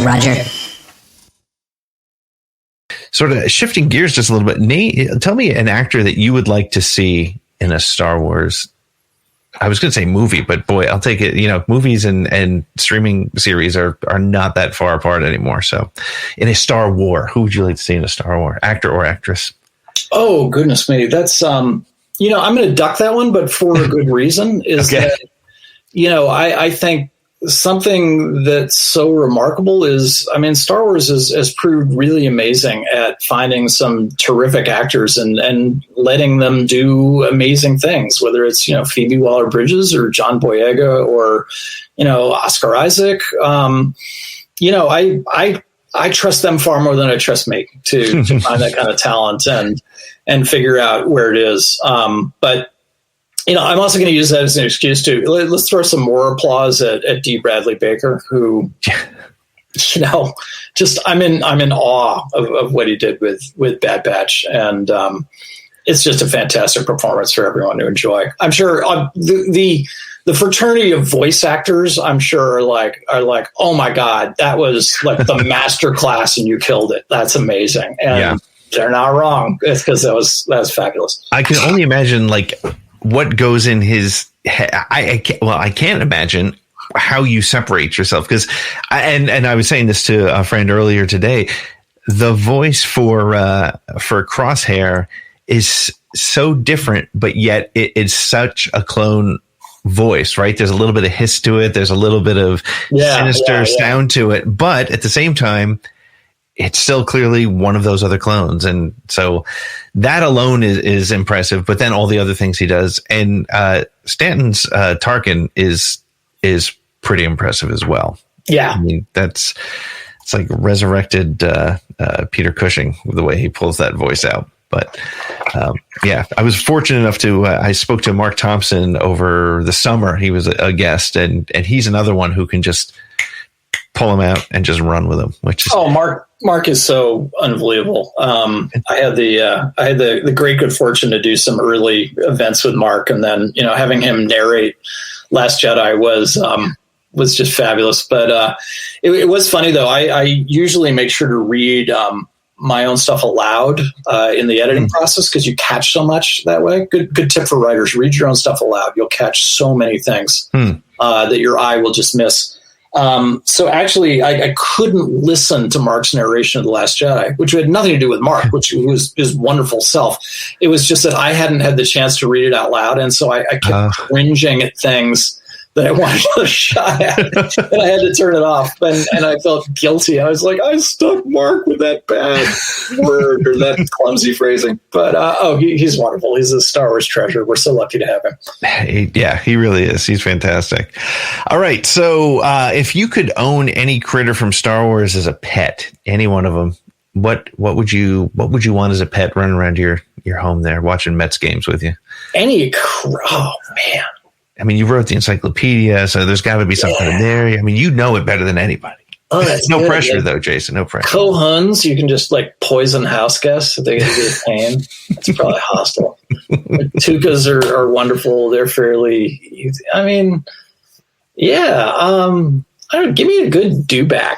Sort of shifting gears just a little bit, Nate, tell me an actor that you would like to see in a Star Wars. I was going to say movie, but boy, I'll take it. Movies and streaming series are not that far apart anymore. So in a Star War, who would you like to see in a Star War, actor or actress? Oh, goodness me. That's, I'm going to duck that one, but for a good reason is okay. That, I think something that's so remarkable is, Star Wars has proved really amazing at finding some terrific actors and letting them do amazing things, whether it's, Phoebe Waller-Bridges or John Boyega or, Oscar Isaac. I trust them far more than I trust me to find that kind of talent and figure out where it is. But I'm also going to use that as an excuse to let's throw some more applause at D. Bradley Baker, who, just I'm in awe of what he did with Bad Batch, and it's just a fantastic performance for everyone to enjoy. I'm sure the fraternity of voice actors, I'm sure, are like, oh my God, that was like the master class, and you killed it. That's amazing, and they're not wrong. It's because that was fabulous. I can only imagine what goes in his head. I can't imagine how you separate yourself, because I was saying this to a friend earlier today. The voice for Crosshair is so different, but yet it is such a clone voice, right? There's a little bit of hiss to it. There's a little bit of sinister sound to it, but at the same time, it's still clearly one of those other clones. And so that alone is impressive, but then all the other things he does. And Stanton's Tarkin is pretty impressive as well. Yeah. It's like resurrected Peter Cushing with the way he pulls that voice out. But yeah, I was fortunate enough to, I spoke to Mark Thompson over the summer. He was a guest, and he's another one who can just pull him out and just run with him, which is, Mark is so unbelievable. I had the great good fortune to do some early events with Mark, and then, having him narrate Last Jedi was just fabulous. But it was funny though. I usually make sure to read my own stuff aloud in the editing process, because you catch so much that way. Good tip for writers: read your own stuff aloud. You'll catch so many things that your eye will just miss. So actually, I couldn't listen to Mark's narration of The Last Jedi, which had nothing to do with Mark, which was his wonderful self. It was just that I hadn't had the chance to read it out loud, and so I kept cringing at things that I wanted to shot at, and I had to turn it off. And I felt guilty. I was like, I stuck Mark with that bad word or that clumsy phrasing. But he's wonderful. He's a Star Wars treasure. We're so lucky to have him. Yeah, he really is. He's fantastic. All right, so if you could own any critter from Star Wars as a pet, any one of them, what would you want as a pet running around your home there, watching Mets games with you? Oh man. I mean, you wrote the Encyclopedia, so there's got to be something in there. I mean, you know it better than anybody. Oh, that's no good. pressure, though, Jason. No pressure. Cohuns, you can just poison house guests if they get a pain. It's probably hostile. Tukas are wonderful. They're fairly. I mean, yeah. I don't know, give me a good dewback.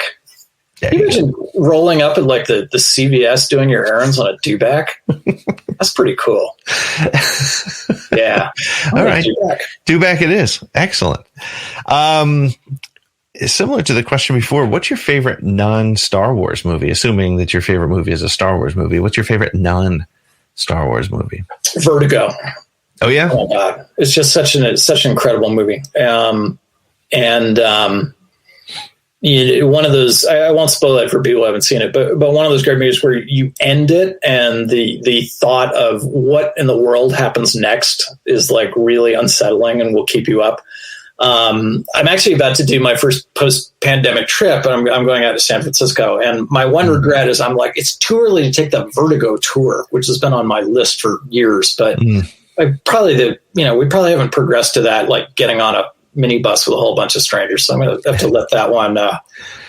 Can you imagine rolling up at the CVS doing your errands on a dewback? That's pretty cool. Yeah. All right. Dewback it is. Excellent. Similar to the question before, what's your favorite non-Star Wars movie? Assuming that your favorite movie is a Star Wars movie, what's your favorite non-Star Wars movie? Vertigo. Oh, yeah? Oh, my God. It's just such an incredible movie. One of those, I won't spoil it for people who haven't seen it, but one of those great movies where you end it and the thought of what in the world happens next is really unsettling and will keep you up. I'm actually about to do my first post-pandemic trip, and I'm going out to San Francisco. And my one regret is it's too early to take the Vertigo tour, which has been on my list for years. But we probably haven't progressed to that, getting on a minibus with a whole bunch of strangers. So I'm going to have to let that one go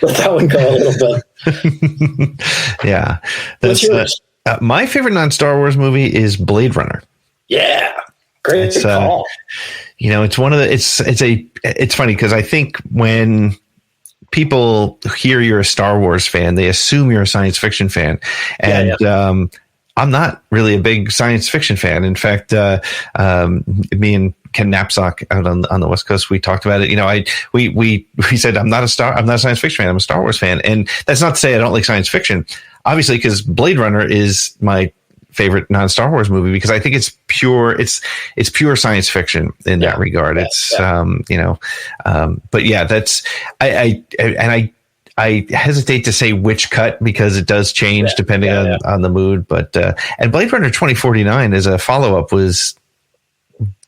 a little bit. Yeah. What's yours? My favorite non-Star Wars movie is Blade Runner. Yeah. Great call. It's one of the, it's funny because I think when people hear you're a Star Wars fan, they assume you're a science fiction fan. And, I'm not really a big science fiction fan. In fact, me and Ken Knapsack out on the West Coast, we talked about it. We said I'm not a science fiction fan. I'm a Star Wars fan, and that's not to say I don't like science fiction. Obviously, because Blade Runner is my favorite non-Star Wars movie because I think it's pure. It's pure science fiction in that regard. But yeah, that's I hesitate to say which cut because it does change depending on the mood. But and Blade Runner 2049 as a follow-up was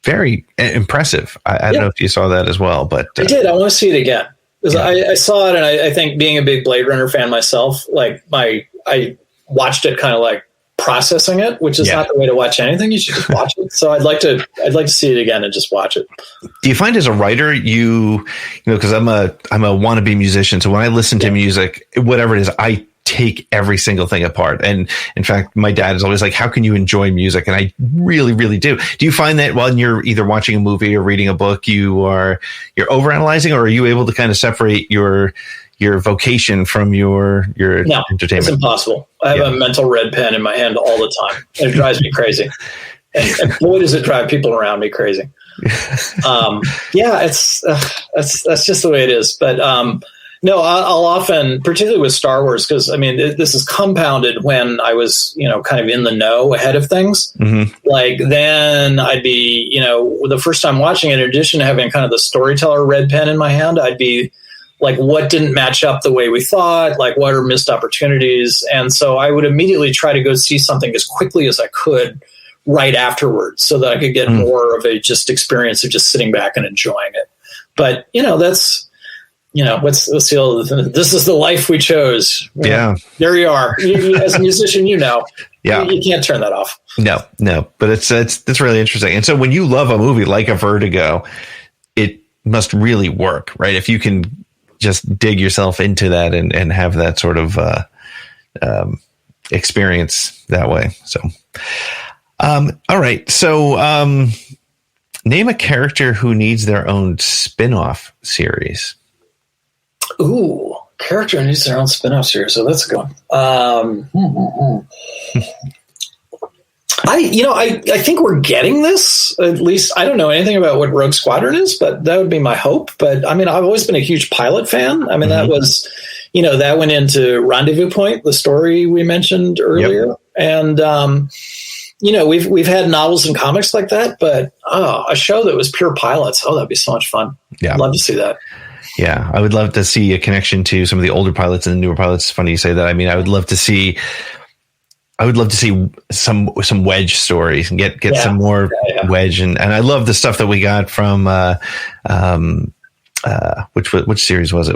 very impressive. I don't know if you saw that as well, but I did. I want to see it again because I saw it, and I think being a big Blade Runner fan myself, I watched it kind of processing it, which is not the way to watch anything. You should just watch it. So I'd like to see it again and just watch it. Do you find as a writer, because I'm a wannabe musician. So when I listen to music, whatever it is, I take every single thing apart. And in fact, my dad is always like, how can you enjoy music? And I really, really do. Do you find that when you're either watching a movie or reading a book, you're overanalyzing, or are you able to kind of separate your vocation from your no, entertainment? It's impossible. I have a mental red pen in my hand all the time. It drives me crazy. And boy, does it drive people around me crazy. That's just the way it is. But no, I'll often, particularly with Star Wars, because this is compounded when I was, kind of in the know ahead of things. Mm-hmm. Then I'd be, the first time watching it, in addition to having kind of the storyteller red pen in my hand, I'd be what didn't match up the way we thought, what are missed opportunities. And so I would immediately try to go see something as quickly as I could right afterwards so that I could get more of a just experience of just sitting back and enjoying it. But, that's, what's the old, this is the life we chose. There you are. As a musician, Yeah. You can't turn that off. No, but it's really interesting. And so when you love a movie like a Vertigo, it must really work, right? If you can just dig yourself into that and have that sort of experience that way. So, all right. So, name a character who needs their own spin-off series. Ooh, character who needs their own spin-off series. So that's a good one. I think we're getting this. At least I don't know anything about what Rogue Squadron is, but that would be my hope. But I mean, I've always been a huge pilot fan. I mean, that was, that went into Rendezvous Point, the story we mentioned earlier. Yep. And, we've had novels and comics like that, but a show that was pure pilots. Oh, that'd be so much fun. Yeah. I'd love to see that. Yeah. I would love to see a connection to some of the older pilots and the newer pilots. It's funny you say that. I mean, I would love to see some Wedge stories and get some more Wedge. And I love the stuff that we got from, which series was it?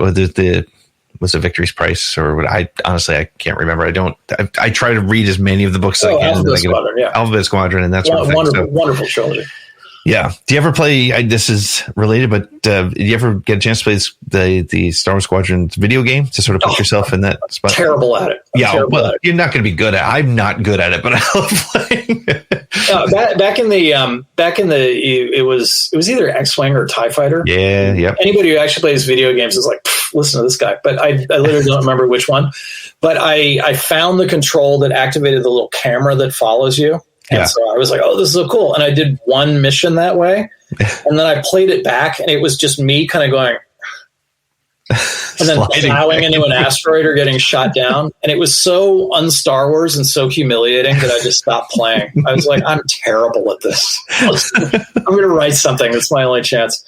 Was it Victory's Price or what? I can't remember. I try to read as many of the books as I can. Alphabet Squadron and that sort of thing. Wonderful trilogy. Yeah. Do you ever play, this is related, but did you ever get a chance to play the Star Wars Squadron video game to sort of put yourself in that spot? Terrible at it. You're not going to be good at it. I'm not good at it, but I love playing. Back in the, it was either X-Wing or TIE Fighter. Yeah. Yep. Anybody who actually plays video games is like, listen to this guy. But I literally don't remember which one. But I found the control that activated the little camera that follows you. And so I was like, oh, this is so cool. And I did one mission that way. And then I played it back and it was just me kind of going, and then plowing into an asteroid or getting shot down. And it was so un-Star Wars and so humiliating that I just stopped playing. I was like, I'm terrible at this. I'm going to write something. That's my only chance.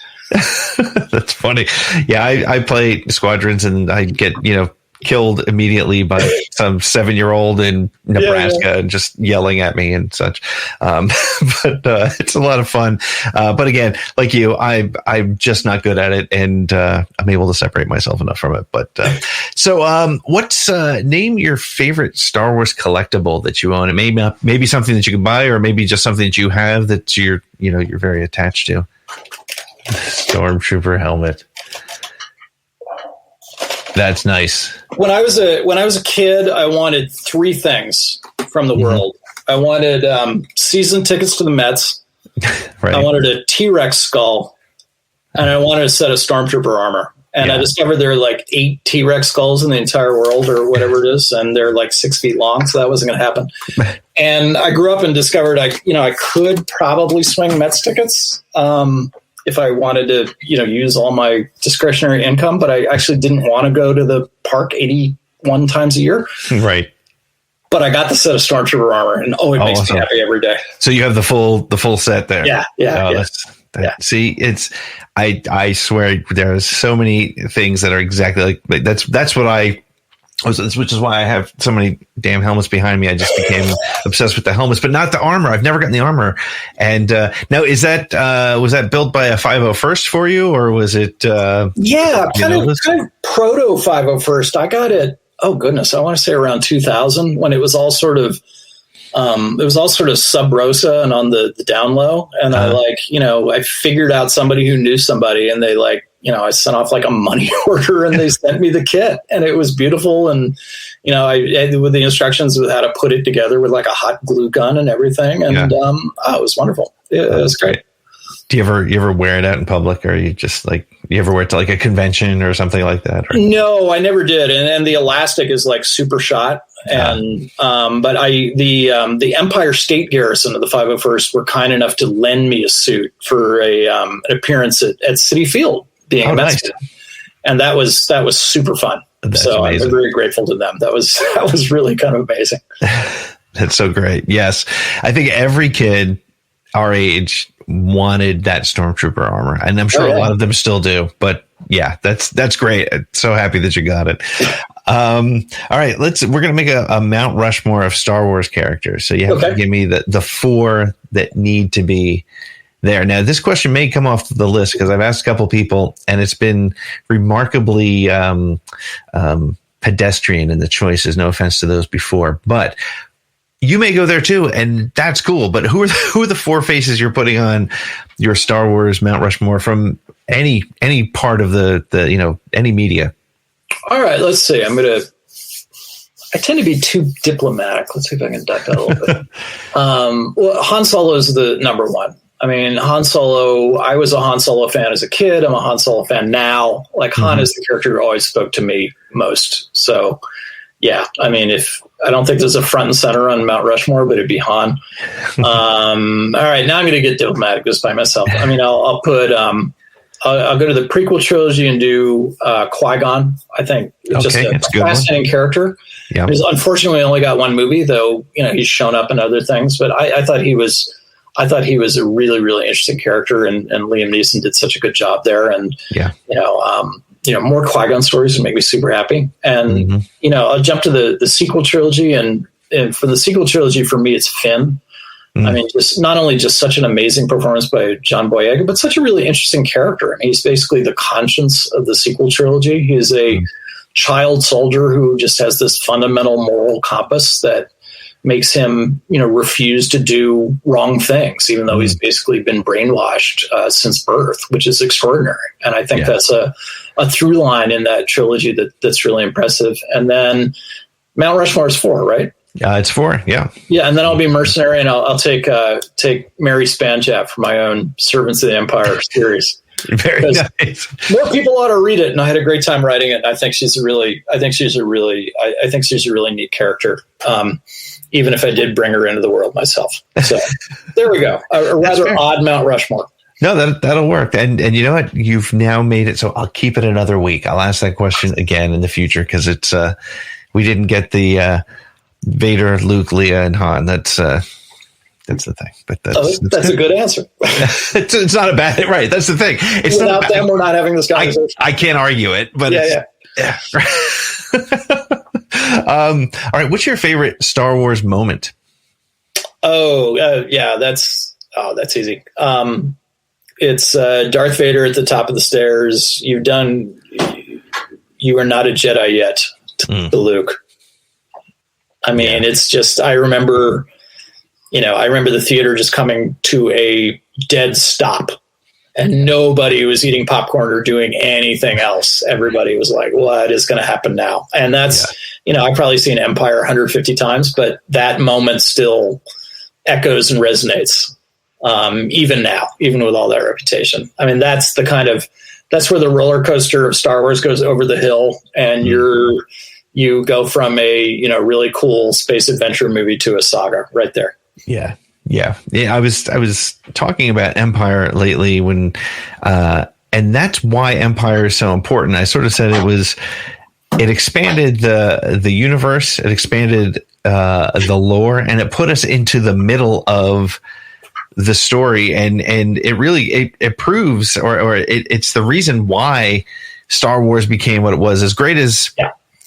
That's funny. Yeah, I play Squadrons and I get, killed immediately by some 7-year-old in Nebraska and just yelling at me and such. But it's a lot of fun. But again, like you, I'm just not good at it, and I'm able to separate myself enough from it. But so what's name your favorite Star Wars collectible that you own? It maybe something that you can buy, or maybe just something that you have that you're very attached to. Stormtrooper helmet. That's nice. When I was a kid, I wanted 3 things from the world. I wanted season tickets to the Mets. Right. I wanted a T-Rex skull, and I wanted a set of Stormtrooper armor. And I discovered there are like 8 T-Rex skulls in the entire world, or whatever it is, and they're like 6 feet long, so that wasn't going to happen. And I grew up and discovered I could probably swing Mets tickets. If I wanted to, use all my discretionary income, but I actually didn't want to go to the park 81 times a year. Right. But I got the set of Stormtrooper armor, and it makes me happy every day. So you have the full set there. Yeah. See, I swear there's so many things that are exactly like that's what I was, which is why I have so many damn helmets behind me. I just became obsessed with the helmets, but not the armor. I've never gotten the armor. And now, was that built by a 501st for you, or was it? Kind of proto 501st. I got it. Oh goodness, I want to say around 2000, when it was all sort of. Sub rosa and on the down low. And I figured out somebody who knew somebody, and they I sent off like a money order, and they sent me the kit, and it was beautiful. And, I with the instructions with how to put it together with like a hot glue gun and everything. And, it was wonderful. It was great. Do you ever wear it out in public, or you just you ever wear it to like a convention or something like that? Or? No, I never did. And the elastic is like super shot. And, but the Empire State Garrison of the 501st were kind enough to lend me a suit for an appearance at Citi Field, being a Mets fan. And that was super fun. That's amazing. I'm very grateful to them. That was really kind of amazing. That's so great. Yes. I think every kid our age wanted that Stormtrooper armor, and I'm sure a lot of them still do, but that's great. I'm so happy that you got it. All right, we're going to make a Mount Rushmore of Star Wars characters. So you have to give me the 4 that need to be there. Now, this question may come off the list because I've asked a couple people, and it's been remarkably pedestrian in the choices. No offense to those before, but you may go there too, and that's cool. But who are the four faces you're putting on your Star Wars Mount Rushmore from any part of the any media? All right, let's see. I tend to be too diplomatic. Let's see if I can duck that a little bit. Well, Han Solo is the number one. I mean, Han Solo, I was a Han Solo fan as a kid. I'm a Han Solo fan now. Like, Han is the character who always spoke to me most. So, yeah, I mean, I don't think there's a front and center on Mount Rushmore, but it'd be Han. All right, now I'm going to get diplomatic just by myself. I mean, I'll put, I'll go to the prequel trilogy and do Qui-Gon. I think it's just a fascinating character. Yeah. Unfortunately, only got one movie, though. He's shown up in other things. But I thought he was a really, really interesting character, and Liam Neeson did such a good job there. And more Qui-Gon stories would make me super happy. And I'll jump to the sequel trilogy, and for the sequel trilogy, for me, it's Finn. I mean, just not only just such an amazing performance by John Boyega, but such a really interesting character. I mean, he's basically the conscience of the sequel trilogy. He's a child soldier who just has this fundamental moral compass that makes him, refuse to do wrong things, even though he's basically been brainwashed since birth, which is extraordinary. And I think that's a through line in that trilogy that's really impressive. And then Mount Rushmore is 4, right? It's 4, yeah. Yeah, and then I'll be mercenary, and I'll take Mary Spanjap for my own Servants of the Empire series. Very nice. More people ought to read it, and I had a great time writing it. I think she's a really neat character. Even if I did bring her into the world myself. So there we go. A rather odd Mount Rushmore. No, that'll work. And you know what? You've now made it so I'll keep it another week. I'll ask that question again in the future because it's we didn't get the Vader, Luke, Leia, and Han. That's the thing. But that's a good answer. it's not a bad right. That's the thing. It's Without them, we're not having this conversation. I can't argue it, but yeah. All right. What's your favorite Star Wars moment? That's easy. It's Darth Vader at the top of the stairs. You are not a Jedi yet to Luke. I mean, it's just, I remember the theater just coming to a dead stop and nobody was eating popcorn or doing anything else. Everybody was like, what is going to happen now? And that's, I've probably seen Empire 150 times, but that moment still echoes and resonates. Even now, even with all that reputation. I mean, that's where the roller coaster of Star Wars goes over the hill, and you go from a, really cool space adventure movie to a saga right there. Yeah. I was talking about Empire lately when, and that's why Empire is so important. I sort of said it expanded the universe, it expanded the lore, and it put us into the middle of the story, and it really it proves or it's the reason why Star Wars became what it was. As great as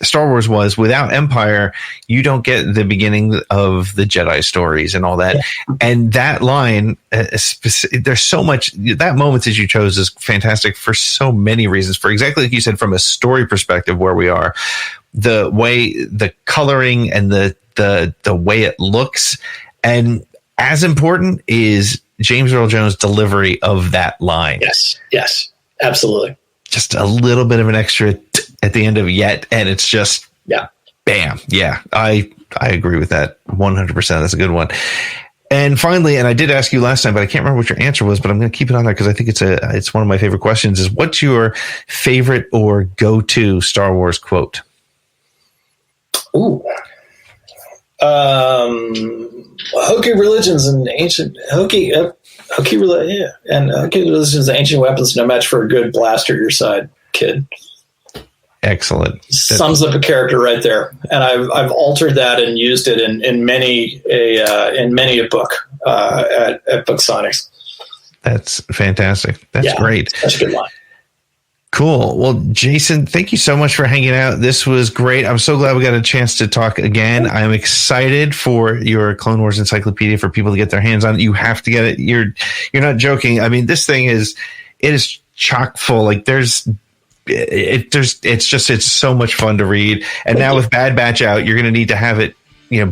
Star Wars was, without Empire, you don't get the beginning of the Jedi stories and all that. And that line, there's so much. That moment that you chose is fantastic for so many reasons. For exactly like you said, from a story perspective, where we are, the way the coloring and the way it looks, and as important is James Earl Jones' delivery of that line. Yes, absolutely. Just a little bit of an extra at the end of yet, and it's just bam. Yeah, I agree with that 100%. That's a good one. And finally, and I did ask you last time, but I can't remember what your answer was, but I'm going to keep it on there because I think it's one of my favorite questions. Is what's your favorite or go-to Star Wars quote? Ooh. Hokey religions and ancient religions and ancient weapons, no match for a good blaster at your side, kid. Excellent. Sums up a character right there, and I've altered that and used it in many a book at book signings. That's fantastic. That's great. That's a good line. Cool. Well, Jason, thank you so much for hanging out. This was great. I'm so glad we got a chance to talk again. I'm excited for your Clone Wars Encyclopedia for people to get their hands on it. You have to get it. You're not joking. I mean, this thing is chock full. Like it's so much fun to read. And now with Bad Batch out, you're going to need to have it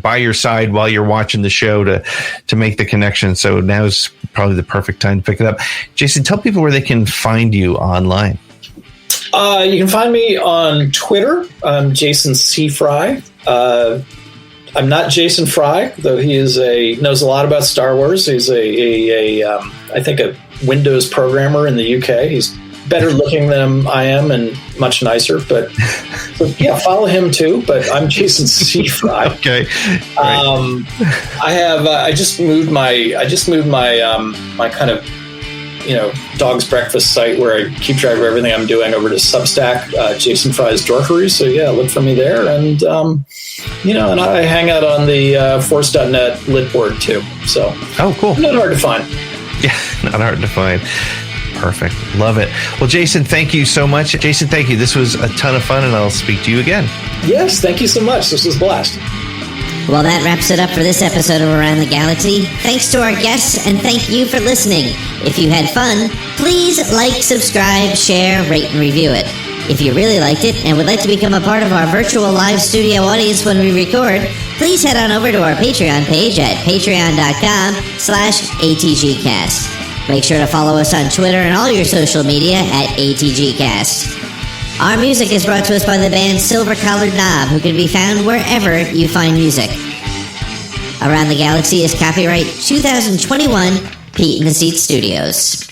by your side while you're watching the show to make the connection. So now's probably the perfect time to pick it up. Jason, tell people where they can find you online. You can find me on Twitter. I'm Jason C. Fry. I'm not Jason Fry, though he knows a lot about Star Wars. He's I think a Windows programmer in the UK. He's better looking than I am and much nicer. But so, yeah, follow him too. But I'm Jason C. Fry. Okay. Right. I just moved my my kind of dog's breakfast site where I keep track of everything I'm doing over to Substack, Jason Fry's Dorkery. So yeah, look for me there, and and I hang out on the Force.net lit board too. So cool. Not hard to find. Yeah, not hard to find. Perfect. Love it. Well, Jason, thank you so much. Jason, thank you. This was a ton of fun, and I'll speak to you again. Yes, thank you so much. This was a blast. Well, that wraps it up for this episode of Around the Galaxy. Thanks to our guests, and thank you for listening. If you had fun, please like, subscribe, share, rate, and review it. If you really liked it and would like to become a part of our virtual live studio audience when we record, please head on over to our Patreon page at patreon.com/ATGcast. Make sure to follow us on Twitter and all your social media at ATGcast. Our music is brought to us by the band Silver Collared Knob, who can be found wherever you find music. Around the Galaxy is copyright 2021 Pete in the Seat Studios.